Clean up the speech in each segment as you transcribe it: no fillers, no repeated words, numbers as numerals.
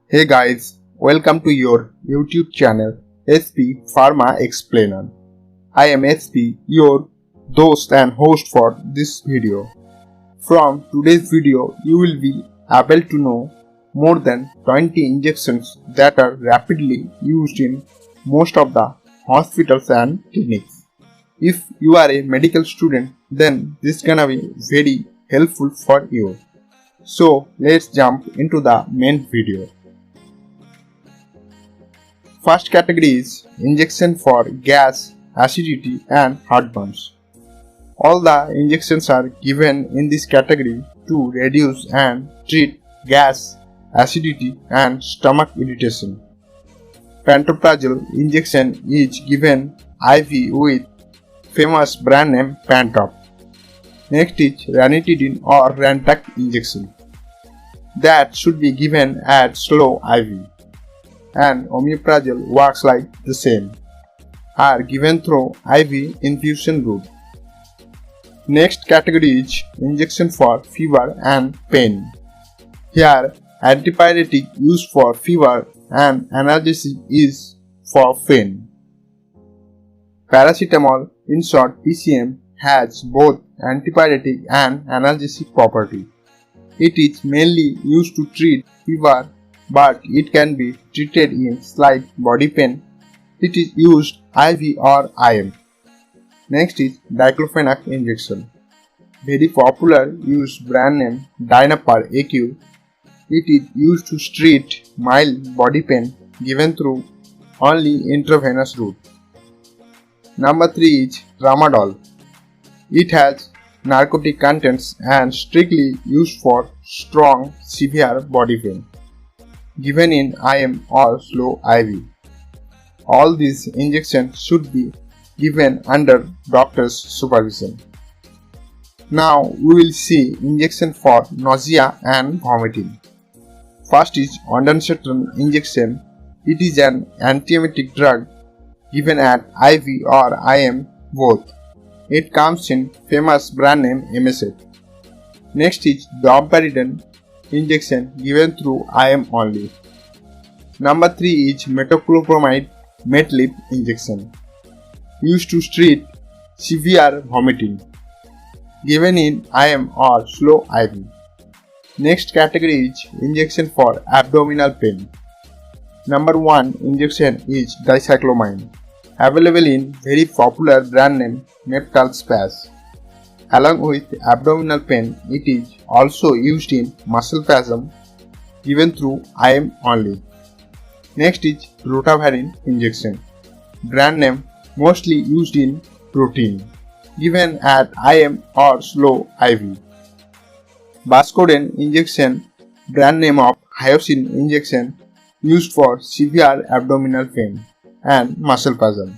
Hey guys, welcome to your YouTube channel sppharmaexplainer. I am SP, your host and host for this video. From today's video, you will be able to know more than 20 injections that are rapidly used in most of the hospitals and clinics. If you are a medical student, then this is gonna be very helpful for you. So let's jump into the main video. First category is injection for gas, acidity and heartburns. All the injections are given in this category to reduce and treat gas, acidity and stomach irritation. Pantoprazole injection is given IV with famous brand name Pantop. Next is ranitidine or Rantac injection. That should be given at slow IV. And omeprazole works like the same, are given through IV infusion route. Next category is injection for fever and pain. Here, antibiotic used for fever and analgesic is for pain. Paracetamol, in short PCM, has both antibiotic and analgesic property. It is mainly used to treat fever, but it can be treated in slight body pain. It is used IV or IM. Next is diclofenac injection. Very popular, used brand name Dynapar AQ. It is used to treat mild body pain, given through only intravenous route. Number 3 is tramadol. It has narcotic contents and strictly used for strong, severe body pain, given in IM or slow IV. All these injections should be given under doctor's supervision. Now we will see injection for nausea and vomiting. First is ondansetron injection. It is an antiemetic drug given at IV or IM both. It comes in famous brand name MSF. Next is domperidone injection given through IM only. Number 3 is metoclopramide metlip injection, used to treat severe vomiting, given in IM or slow IV. Next category is injection for abdominal pain. Number 1 injection is dicyclomine, available in very popular brand name Neptal-Spas. Along with abdominal pain, it is also used in muscle spasm, given through IM only. Next is rotavirine injection, brand name mostly used in protein, given at IM or slow IV. Vascoden injection, brand name of hyoscine injection, used for severe abdominal pain and muscle spasm,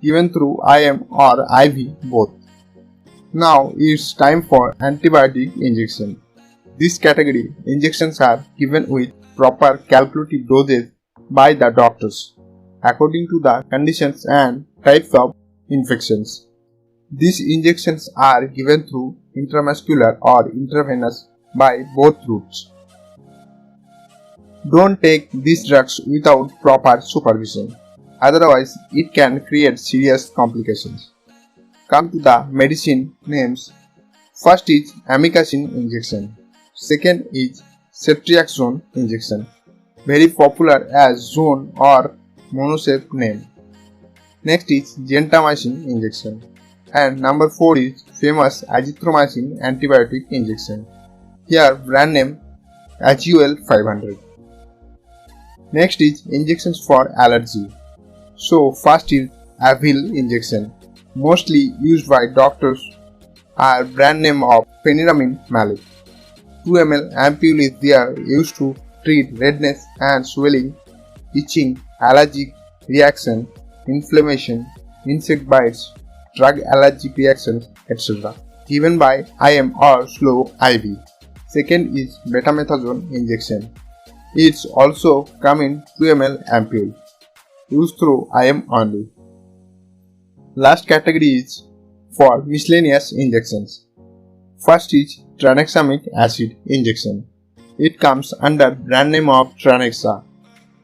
given through IM or IV both. Now it's time for antibiotic injection. This category injections are given with proper calculated dosage by the doctors according to the conditions and types of infections. These injections are given through intramuscular or intravenous by both routes. Don't take these drugs without proper supervision, otherwise it can create serious complications. Come to the medicine names. First is amikacin injection. Second is ceftriaxone injection, very popular as zone or monosafe name. Next is gentamicin injection. And number 4 is famous azithromycin antibiotic injection. Here brand name Agul 500. Next is injections for allergy. So first is Avil injection, mostly used by doctors, are brand name of Pheniramine Malik. 2 ml ampule is there, used to treat redness and swelling, itching, allergic reaction, inflammation, insect bites, drug allergic reactions, etc. Given by IM or slow IV. Second is betamethasone injection. It's also come in 2 ml ampule, used through IM only. Last category is for miscellaneous injections. First is tranexamic acid injection. It comes under brand name of Tranexa,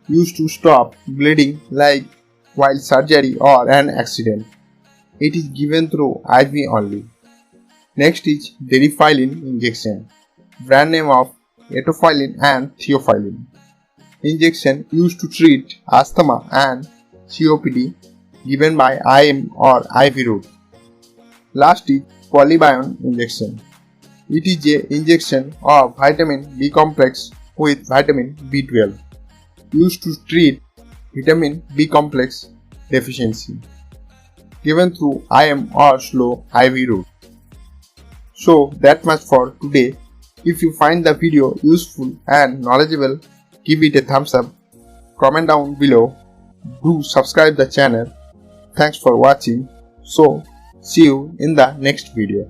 used to stop bleeding like while surgery or an accident. It is given through IV only. Next is Deriphyllin injection, brand name of Etophylline and Theophylline. Injection used to treat asthma and COPD, given by IM or IV route. Last is Polybion injection. It is a injection of vitamin B complex with vitamin B12, used to treat vitamin B complex deficiency, given through IM or slow IV route. So that much for today. If you find the video useful and knowledgeable, give it a thumbs up, comment down below, do subscribe the channel. Thanks for watching. So see you in the next video.